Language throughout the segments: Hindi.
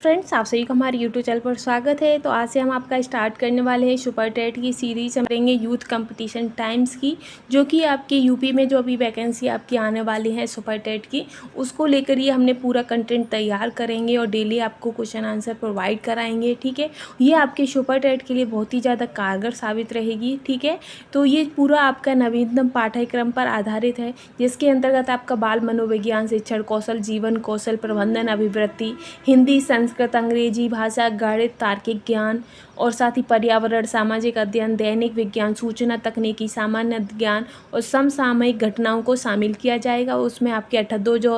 फ्रेंड्स, आप सभी का हमारे यूट्यूब चैनल पर स्वागत है। तो आज से हम आपका स्टार्ट करने वाले हैं सुपर टेट की सीरीज। हम करेंगे यूथ कंपटीशन टाइम्स की, जो कि आपके यूपी में जो अभी वैकेंसी आपकी आने वाली है सुपर टेट की, उसको लेकर ही हमने पूरा कंटेंट तैयार करेंगे और डेली आपको क्वेश्चन आंसर प्रोवाइड कराएंगे। ठीक है, ये आपके सुपर टेट के लिए बहुत ही ज़्यादा कारगर साबित रहेगी। ठीक है, तो ये पूरा आपका नवीनतम पाठ्यक्रम पर आधारित है, जिसके अंतर्गत आपका बाल मनोविज्ञान, शिक्षण कौशल, जीवन कौशल, प्रबंधन, अभिवृत्ति, हिंदी, संस्कृत, अंग्रेजी भाषा, गणित, तार्किक ज्ञान और साथ ही पर्यावरण, सामाजिक अध्ययन, दैनिक विज्ञान, सूचना तकनीकी, सामान्य ज्ञान और समसामयिक घटनाओं को शामिल किया जाएगा। उसमें आपके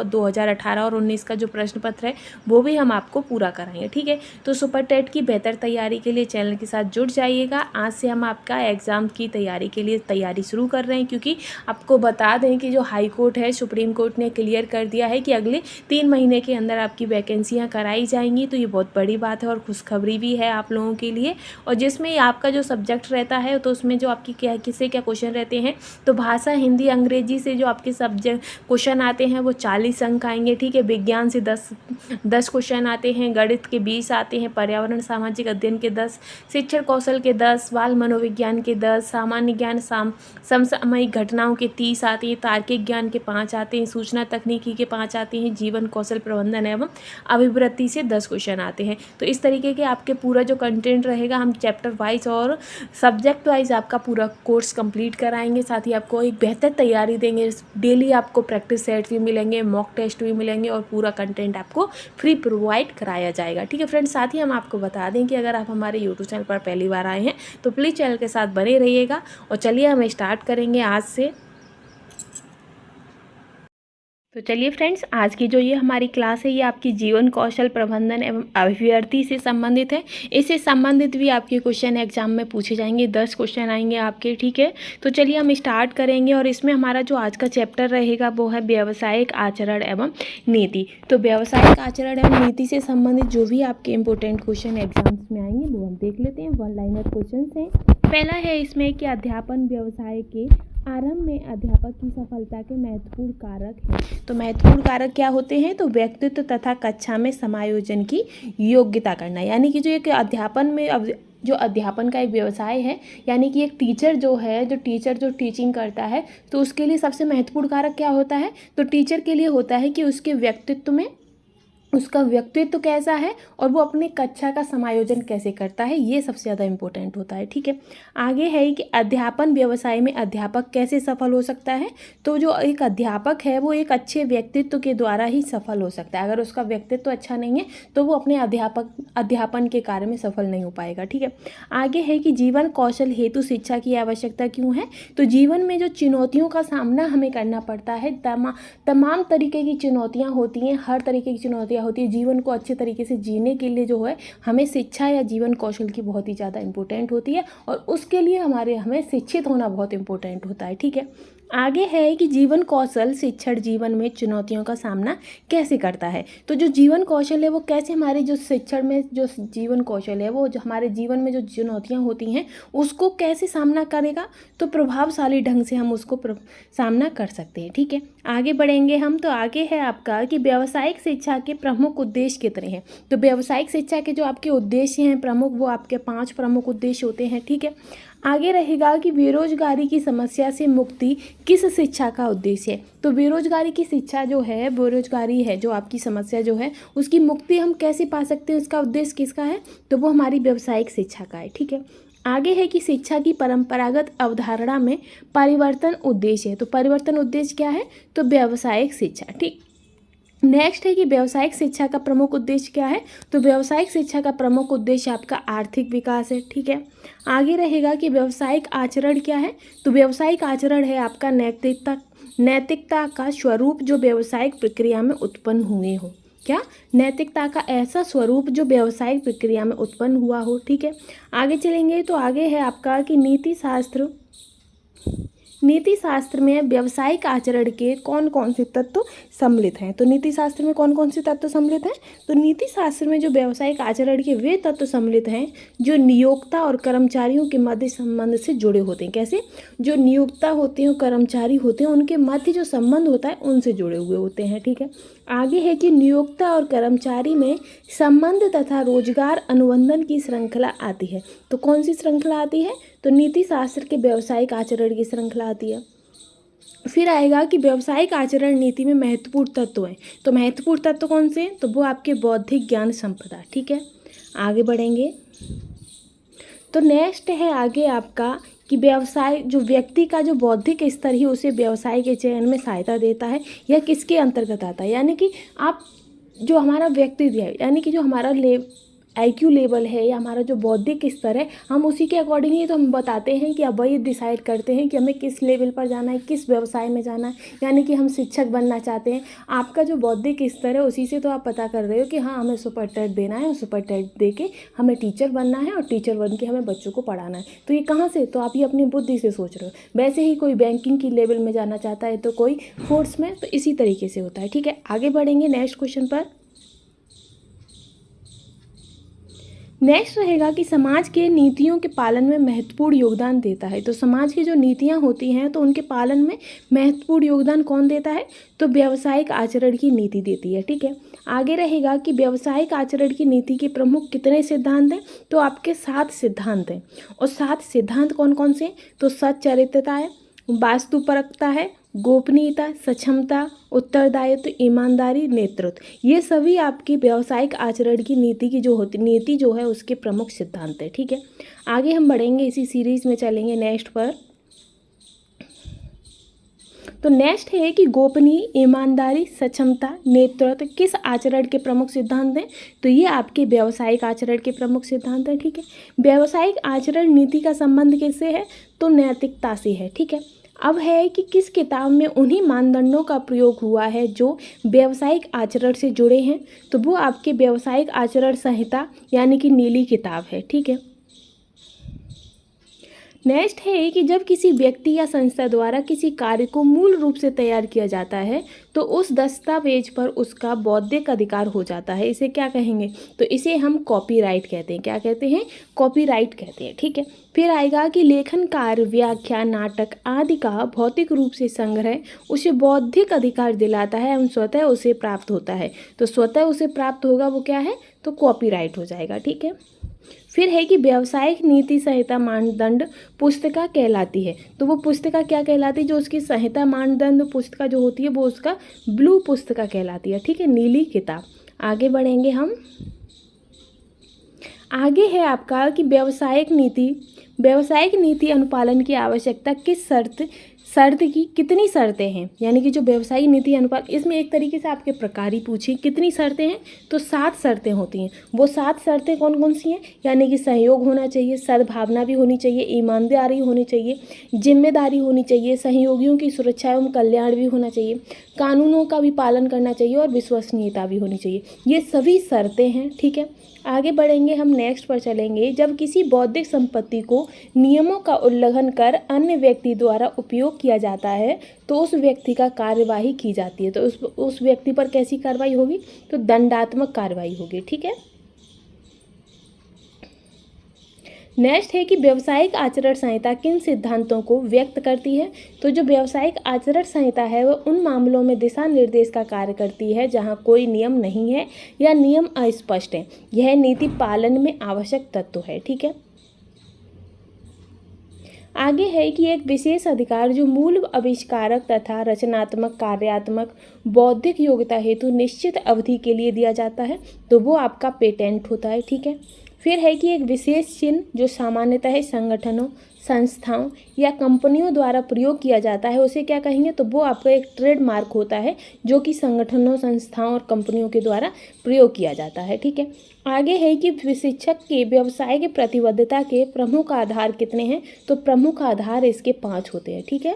2018 और 19 का जो प्रश्न पत्र है वो भी हम आपको पूरा कराएंगे। ठीक है, तो सुपर टेट की बेहतर तैयारी के लिए चैनल के साथ जुड़ जाइएगा। आज से हम आपका एग्ज़ाम की तैयारी के लिए तैयारी शुरू कर रहे हैं, क्योंकि आपको बता दें कि जो हाई कोर्ट है, सुप्रीम कोर्ट ने क्लियर कर दिया है कि अगले 3 महीने के अंदर आपकी वैकेंसियाँ कराई जाएंगी। तो ये बहुत बड़ी बात है और खुशखबरी भी है आप लोगों के लिए। और जिसमें आपका जो सब्जेक्ट रहता है, तो उसमें जो आपकी किससे क्या क्वेश्चन रहते हैं, तो भाषा, हिंदी, अंग्रेजी से जो आपके सब्जेक्ट क्वेश्चन आते हैं वो 40 अंक आएंगे। ठीक है, विज्ञान से 10 क्वेश्चन आते हैं, गणित के 20 आते हैं, पर्यावरण सामाजिक अध्ययन के 10, शिक्षण कौशल के 10, बाल मनोविज्ञान के 10, सामान्य ज्ञान समसामयिक घटनाओं के 30 आते हैं, तार्किक ज्ञान के 5 आते हैं, सूचना तकनीकी के 5 आते हैं, जीवन कौशल, प्रबंधन एवं अभिवृत्ति से 10 क्वेश्चन आते हैं। तो इस तरीके के आपके पूरा जो कंटेंट रहेगा, हम चैप्टर वाइज और सब्जेक्ट वाइज आपका पूरा कोर्स कंप्लीट कराएंगे। साथ ही आपको एक बेहतर तैयारी देंगे। डेली आपको प्रैक्टिस सेट्स भी मिलेंगे, मॉक टेस्ट भी मिलेंगे और पूरा कंटेंट आपको फ्री प्रोवाइड कराया जाएगा। ठीक है फ्रेंड्स, साथ ही हम आपको बता दें कि अगर आप हमारे यूट्यूब चैनल पर पहली बार आए हैं तो प्लीज़ चैनल के साथ बने रहिएगा। और चलिए हम स्टार्ट करेंगे आज से। तो चलिए फ्रेंड्स, आज की जो ये हमारी क्लास है ये आपकी जीवन कौशल, प्रबंधन एवं अभिवृत्ति से संबंधित है। इससे संबंधित भी आपके क्वेश्चन एग्जाम में पूछे जाएंगे, 10 क्वेश्चन आएंगे आपके। ठीक है, तो चलिए हम स्टार्ट करेंगे। और इसमें हमारा जो आज का चैप्टर रहेगा वो है व्यावसायिक आचरण एवं नीति। तो व्यावसायिक आचरण एवं नीति से संबंधित जो भी आपके इंपॉर्टेंट क्वेश्चन एग्जाम्स में आएंगे वो हम देख लेते हैं। 1 लाइनर क्वेश्चन हैं। पहला है इसमें कि अध्यापन व्यवसाय के आरंभ में अध्यापक की सफलता के महत्वपूर्ण कारक हैं। तो महत्वपूर्ण कारक क्या होते हैं, तो व्यक्तित्व तथा कक्षा में समायोजन की योग्यता करना। यानी कि जो एक अध्यापन में जो अध्यापन का एक व्यवसाय है, यानी कि एक टीचर जो है, जो टीचिंग करता है, तो उसके लिए सबसे महत्वपूर्ण कारक क्या होता है, तो टीचर के लिए होता है कि उसके व्यक्तित्व में उसका व्यक्तित्व कैसा है और वो अपने कक्षा का समायोजन कैसे करता है, ये सबसे ज़्यादा इम्पोर्टेंट होता है। ठीक है, आगे है कि अध्यापन व्यवसाय में अध्यापक कैसे सफल हो सकता है। तो जो एक अध्यापक है वो एक अच्छे व्यक्तित्व के द्वारा ही सफल हो सकता है। अगर उसका व्यक्तित्व अच्छा नहीं है तो वो अपने अध्यापन के कार्य में सफल नहीं हो पाएगा। ठीक है, आगे है कि जीवन कौशल हेतु शिक्षा की आवश्यकता क्यों है। तो जीवन में जो चुनौतियों का सामना हमें करना पड़ता है, तमाम तरीके की चुनौतियाँ होती हैं, हर तरीके की चुनौतियाँ होती है। जीवन को अच्छे तरीके से जीने के लिए जो है हमें शिक्षा या जीवन कौशल की बहुत ही ज़्यादा इंपॉर्टेंट होती है, और उसके लिए हमें शिक्षित होना बहुत इंपॉर्टेंट होता है। ठीक है, आगे है कि जीवन कौशल शिक्षण जीवन में चुनौतियों का सामना कैसे करता है। तो जो जीवन कौशल है वो कैसे हमारे जो शिक्षण में जो जीवन कौशल है वो जो हमारे जीवन में जो चुनौतियां होती हैं उसको कैसे सामना करेगा, तो प्रभावशाली ढंग से हम उसको सामना कर सकते हैं। ठीक है, आगे बढ़ेंगे हम। तो आगे है आपका कि व्यावसायिक शिक्षा के प्रमुख उद्देश्य कितने हैं। तो व्यावसायिक शिक्षा के जो आपके उद्देश्य हैं प्रमुख, वो आपके 5 प्रमुख उद्देश्य होते हैं। ठीक है, आगे रहेगा कि बेरोजगारी की समस्या से मुक्ति किस शिक्षा का उद्देश्य है। तो बेरोजगारी की शिक्षा जो है, बेरोजगारी है जो आपकी समस्या जो है, उसकी मुक्ति हम कैसे पा सकते हैं, उसका उद्देश्य किसका है, तो वो हमारी व्यावसायिक शिक्षा का है। ठीक है, आगे है कि शिक्षा की परंपरागत अवधारणा में परिवर्तन उद्देश्य है। तो परिवर्तन उद्देश्य क्या है, तो व्यावसायिक शिक्षा। ठीक, नेक्स्ट है कि व्यावसायिक शिक्षा का प्रमुख उद्देश्य क्या है। तो व्यावसायिक शिक्षा का प्रमुख उद्देश्य आपका आर्थिक विकास है। ठीक है, आगे रहेगा कि व्यावसायिक आचरण क्या है। तो व्यावसायिक आचरण है आपका नैतिकता का स्वरूप जो व्यावसायिक प्रक्रिया में उत्पन्न हुए हो। क्या, नैतिकता का ऐसा स्वरूप जो व्यावसायिक प्रक्रिया में उत्पन्न हुआ हो। ठीक है, आगे चलेंगे तो आगे है आपका कि नीति शास्त्र नीति शास्त्र में व्यावसायिक आचरण के कौन कौन से तत्व सम्मिलित हैं? तो नीति शास्त्र में कौन कौन से तत्व सम्मिलित हैं? तो नीति शास्त्र में जो व्यावसायिक आचरण के वे तत्व सम्मिलित हैं जो नियोक्ता और कर्मचारियों के मध्य संबंध से जुड़े होते हैं। कैसे? जो नियोक्ता होते हैं और कर्मचारी होते हैं उनके मध्य जो संबंध होता है उनसे जुड़े हुए होते हैं। ठीक है, आगे है कि नियोक्ता और कर्मचारी में संबंध तथा रोजगार अनुबंधन की श्रृंखला आती है। तो कौन सी श्रृंखला आती है? तो नीति शास्त्र के व्यावसायिक आचरण की श्रृंखला आती है। फिर आएगा कि व्यावसायिक आचरण नीति में महत्वपूर्ण तत्व हैं। तो महत्वपूर्ण तत्व कौन से हैं? तो वो आपके बौद्धिक ज्ञान संपदा। ठीक है, आगे बढ़ेंगे। तो नेक्स्ट है आगे आपका कि व्यवसाय जो व्यक्ति का जो बौद्धिक स्तर ही उसे व्यवसाय के चयन में सहायता देता है, यह किसके अंतर्गत आता है? यानी कि आप जो हमारा व्यक्ति है, यानी कि जो हमारा IQ लेवल है या हमारा जो बौद्धिक स्तर है, हम उसी के अकॉर्डिंग ही तो हम बताते हैं कि अब वही डिसाइड करते हैं कि हमें किस लेवल पर जाना है, किस व्यवसाय में जाना है। यानी कि हम शिक्षक बनना चाहते हैं, आपका जो बौद्धिक स्तर है उसी से तो आप पता कर रहे हो कि हाँ हमें सुपर टेट देना है और सुपर टेट दे के हमें टीचर बनना है और टीचर बन के हमें बच्चों को पढ़ाना है। तो ये कहाँ से? तो आप ये अपनी बुद्धि से सोच रहे हो। वैसे ही कोई बैंकिंग की लेवल में जाना चाहता है तो कोई फोर्स में, तो इसी तरीके से होता है। ठीक है, आगे बढ़ेंगे नेक्स्ट क्वेश्चन पर। नेक्स्ट रहेगा कि समाज के नीतियों के पालन में महत्वपूर्ण योगदान देता है। तो समाज की जो नीतियां होती हैं तो उनके पालन में महत्वपूर्ण योगदान कौन देता है? तो व्यावसायिक आचरण की नीति देती है। ठीक है, आगे रहेगा कि व्यावसायिक आचरण की नीति के प्रमुख कितने सिद्धांत हैं? तो आपके 7 सिद्धांत हैं। और 7 सिद्धांत कौन कौन से? तो सच्चरित्रता है, वास्तुपरकता है, गोपनीयता, सक्षमता, उत्तरदायित्व, ईमानदारी, नेतृत्व। ये सभी आपकी व्यावसायिक आचरण की नीति की नीति जो है उसके प्रमुख सिद्धांत है। ठीक है, आगे हम बढ़ेंगे, इसी सीरीज में चलेंगे नेक्स्ट पर। तो नेक्स्ट है कि गोपनीय, ईमानदारी, सक्षमता, नेतृत्व किस आचरण के प्रमुख सिद्धांत हैं? तो ये आपके व्यावसायिक आचरण के प्रमुख सिद्धांत हैं। ठीक है, व्यावसायिक आचरण नीति का संबंध किससे है? तो नैतिकता से है। ठीक है, अब है कि किस किताब में उन्हीं मानदंडों का प्रयोग हुआ है जो व्यावसायिक आचरण से जुड़े हैं? तो वो आपके व्यावसायिक आचरण संहिता यानी कि नीली किताब है। ठीक है, नेक्स्ट है कि जब किसी व्यक्ति या संस्था द्वारा किसी कार्य को मूल रूप से तैयार किया जाता है तो उस दस्तावेज पर उसका बौद्धिक अधिकार हो जाता है। इसे क्या कहेंगे? तो इसे हम कॉपीराइट कहते हैं। क्या कहते हैं? कॉपीराइट कहते हैं। ठीक है, फिर आएगा कि लेखन कार्य, व्याख्या, नाटक आदि का भौतिक रूप से संग्रह उसे बौद्धिक अधिकार दिलाता है एवं स्वतः उसे प्राप्त होता है। तो स्वतः उसे प्राप्त होगा वो क्या है? तो कॉपीराइट हो जाएगा। ठीक है, फिर है कि व्यावसायिक नीति संहिता मानदंड पुस्तिका कहलाती है। तो वो पुस्तिका क्या कहलाती है? जो उसकी संहिता मानदंड पुस्तिका जो होती है वो उसका ब्लू पुस्तिका कहलाती है। ठीक है, नीली किताब। आगे बढ़ेंगे हम। आगे है आपका कि व्यावसायिक नीति अनुपालन की आवश्यकता किस शर्त की कितनी शर्तें हैं? यानी कि जो व्यवसायिक नीति अनुपालन, इसमें एक तरीके से आपके प्रकार ही पूछे कितनी शर्तें हैं? तो 7 शर्तें होती हैं। वो 7 शर्तें कौन कौन सी हैं? यानी कि सहयोग होना चाहिए, सद्भावना भी होनी चाहिए, ईमानदारी होनी चाहिए, जिम्मेदारी होनी चाहिए, सहयोगियों की सुरक्षा एवं कल्याण भी होना चाहिए, कानूनों का भी पालन करना चाहिए और विश्वसनीयता भी होनी चाहिए। ये सभी शर्तें हैं। ठीक है, आगे बढ़ेंगे हम नेक्स्ट पर चलेंगे। जब किसी बौद्धिक संपत्ति को नियमों का उल्लंघन कर अन्य व्यक्ति द्वारा उपयोग किया जाता है तो उस व्यक्ति का कार्यवाही की जाती है। तो उस व्यक्ति पर कैसी कार्रवाई होगी? तो दंडात्मक कार्रवाई होगी। ठीक है, नेक्स्ट है कि व्यावसायिक आचरण संहिता किन सिद्धांतों को व्यक्त करती है? तो जो व्यावसायिक आचरण संहिता है वो उन मामलों में दिशा निर्देश का कार्य करती है जहां कोई नियम नहीं है या नियम अस्पष्ट है। यह नीति पालन में आवश्यक तत्व है। ठीक है, आगे है कि एक विशेष अधिकार जो मूल आविष्कारक तथा रचनात्मक, कार्यात्मक, बौद्धिक योग्यता हेतु निश्चित अवधि के लिए दिया जाता है तो वो आपका पेटेंट होता है। ठीक है, फिर है कि एक विशेष चिन्ह जो सामान्यतः संगठनों, संस्थाओं या कंपनियों द्वारा प्रयोग किया जाता है उसे क्या कहेंगे? तो वो आपका एक ट्रेडमार्क होता है जो कि संगठनों, संस्थाओं और कंपनियों के द्वारा प्रयोग किया जाता है। ठीक है, आगे है कि शिक्षक के व्यवसाय की प्रतिबद्धता के प्रमुख आधार कितने हैं? तो प्रमुख आधार इसके 5 होते हैं। ठीक है,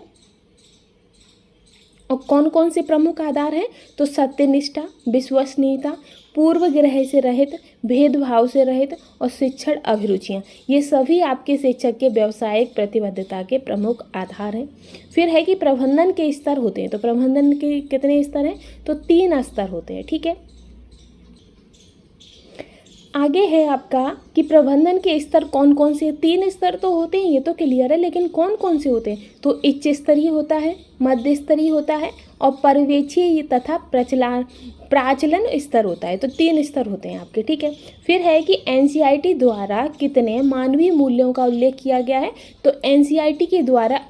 और कौन कौन से प्रमुख आधार हैं? तो सत्यनिष्ठा, विश्वसनीयता, पूर्वग्रह से रहित, भेदभाव से रहित और शिक्षण अभिरुचियाँ, ये सभी आपके शिक्षक के व्यावसायिक प्रतिबद्धता के प्रमुख आधार हैं। फिर है कि प्रबंधन के स्तर होते हैं, तो प्रबंधन के कितने स्तर हैं, तो 3 स्तर होते हैं, ठीक है। आगे है आपका कि प्रबंधन के स्तर कौन कौन से, 3 स्तर तो होते हैं, ये तो क्लियर है, लेकिन कौन कौन से होते हैं, तो उच्च स्तरीय होता है, मध्य स्तरीय होता है और पर्यवेक्षीय तथा प्राचलन स्तर होता है। तो 3 स्तर होते हैं आपके, ठीक है। फिर है कि एनसीईआरटी द्वारा कितने मानवीय मूल्यों का उल्लेख किया गया है, तो एनसीईआरटी के द्वारा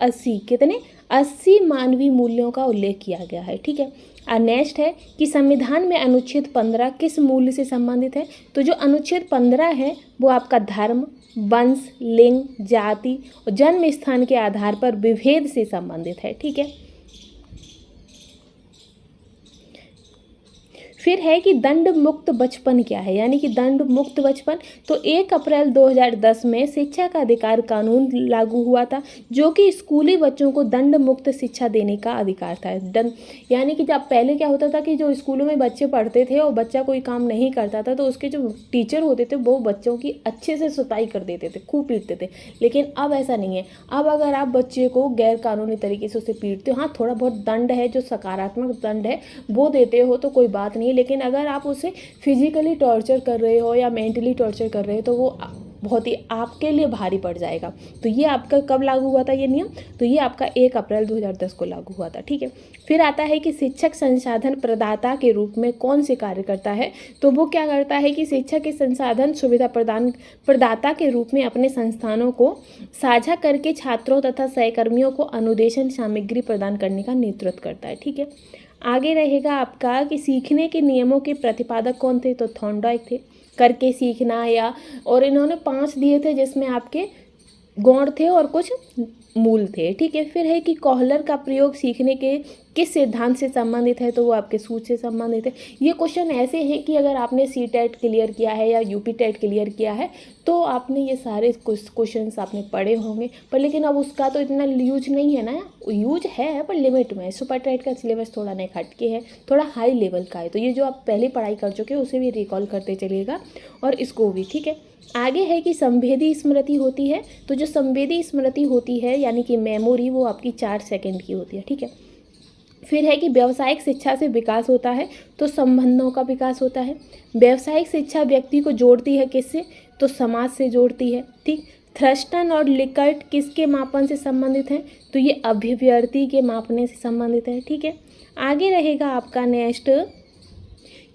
80 मानवीय मूल्यों का उल्लेख किया गया है, ठीक है। और नेक्स्ट है कि संविधान में अनुच्छेद 15 किस मूल्य से संबंधित है, तो जो अनुच्छेद 15 है वो आपका धर्म, वंश, लिंग, जाति और जन्म स्थान के आधार पर विभेद से संबंधित है, ठीक है। फिर है कि दंड मुक्त बचपन क्या है, यानी कि दंड मुक्त बचपन, तो 1 अप्रैल 2010 में शिक्षा का अधिकार कानून लागू हुआ था, जो कि स्कूली बच्चों को दंड मुक्त शिक्षा देने का अधिकार था। दंड यानी कि जब पहले क्या होता था कि जो स्कूलों में बच्चे पढ़ते थे और बच्चा कोई काम नहीं करता था तो उसके जो टीचर होते थे वो बच्चों की अच्छे से सुताई कर देते थे, खूब पीटते थे। लेकिन अब ऐसा नहीं है, अब अगर आप बच्चे को गैर कानूनी तरीके से उसे पीटते हो, हाँ थोड़ा बहुत दंड है जो सकारात्मक दंड है वो देते हो तो कोई बात नहीं, लेकिन अगर आप उसे फिजिकली टॉर्चर कर रहे हो या मेंटली टॉर्चर कर रहे हो तो वो बहुत ही आपके लिए भारी पड़ जाएगा। तो ये आपका कब लागू हुआ था ये नियम, तो ये आपका 1 अप्रैल 2010 को लागू हुआ था, ठीक है। फिर आता है कि शिक्षक संसाधन प्रदाता के रूप में कौन से कार्य करता है, तो वो क्या करता है कि शिक्षक के संसाधन सुविधा प्रदाता के रूप में अपने संस्थानों को साझा करके छात्रों तथा सहकर्मियों को अनुदेशन सामग्री प्रदान करने का नेतृत्व करता है, ठीक है। आगे रहेगा आपका कि सीखने के नियमों के प्रतिपादक कौन थे, तो थॉर्नडाइक थे, करके सीखना या, और इन्होंने 5 दिए थे जिसमें आपके गौण थे और कुछ मूल थे, ठीक है। फिर है कि कोहलर का प्रयोग सीखने के किस सिद्धांत से संबंधित है, तो वो आपके सूत्र से संबंधित है। ये क्वेश्चन ऐसे हैं कि अगर आपने सीटेट क्लियर किया है या यूपी टेट क्लियर किया है तो आपने ये सारे क्वेश्चंस आपने पढ़े होंगे, पर लेकिन अब उसका तो इतना यूज नहीं है ना, यूज है पर लिमिट में। सुपर टेट का सिलेबस थोड़ा नहीं हटके है, थोड़ा हाई लेवल का है, तो ये जो आप पहले पढ़ाई कर चुके हो उसे भी रिकॉल करते चलिएगा और इसको भी, ठीक है। आगे है कि संवेदी स्मृति होती है, तो जो संवेदी स्मृति होती है यानी कि मेमोरी वो आपकी 4 सेकंड की होती है, ठीक है। फिर है कि व्यावसायिक शिक्षा से विकास होता है, तो संबंधों का विकास होता है। व्यावसायिक शिक्षा व्यक्ति को जोड़ती है किससे, तो समाज से जोड़ती है, ठीक। थ्रस्टन और लिकर्ट किसके मापन से संबंधित हैं, तो ये अभिव्यक्ति के मापने से संबंधित है, ठीक है। आगे रहेगा आपका नेक्स्ट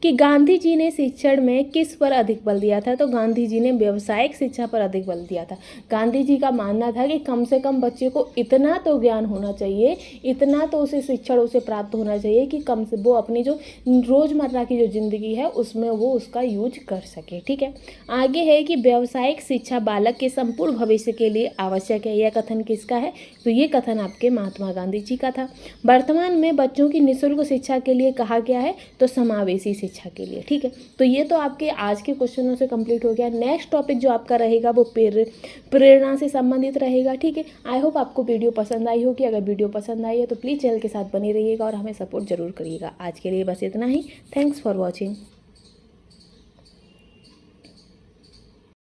कि गांधी जी ने शिक्षण में किस पर अधिक बल दिया था, तो गांधी जी ने व्यावसायिक शिक्षा पर अधिक बल दिया था। गांधी जी का मानना था कि कम से कम बच्चे को इतना तो ज्ञान होना चाहिए, इतना तो उसे शिक्षण उसे प्राप्त होना चाहिए कि कम से वो अपनी जो रोज़मर्रा की जो ज़िंदगी है उसमें वो उसका यूज कर सके, ठीक है। आगे है कि व्यावसायिक शिक्षा बालक के संपूर्ण भविष्य के लिए आवश्यक है, यह कथन किसका है, तो ये कथन आपके महात्मा गांधी जी का था। वर्तमान में बच्चों की निःशुल्क शिक्षा के लिए कहा गया है, तो समावेशी शिक्षा के लिए, ठीक है। तो ये तो आपके आज के क्वेश्चनों से कंप्लीट हो गया। नेक्स्ट टॉपिक जो आपका रहेगा वो प्रेरणा से संबंधित रहेगा, ठीक है। आई होप आपको वीडियो पसंद आई होगी। अगर वीडियो पसंद आई है तो प्लीज़ चैनल के साथ बने रहिएगा और हमें सपोर्ट जरूर करिएगा। आज के लिए बस इतना ही। Thanks for watching.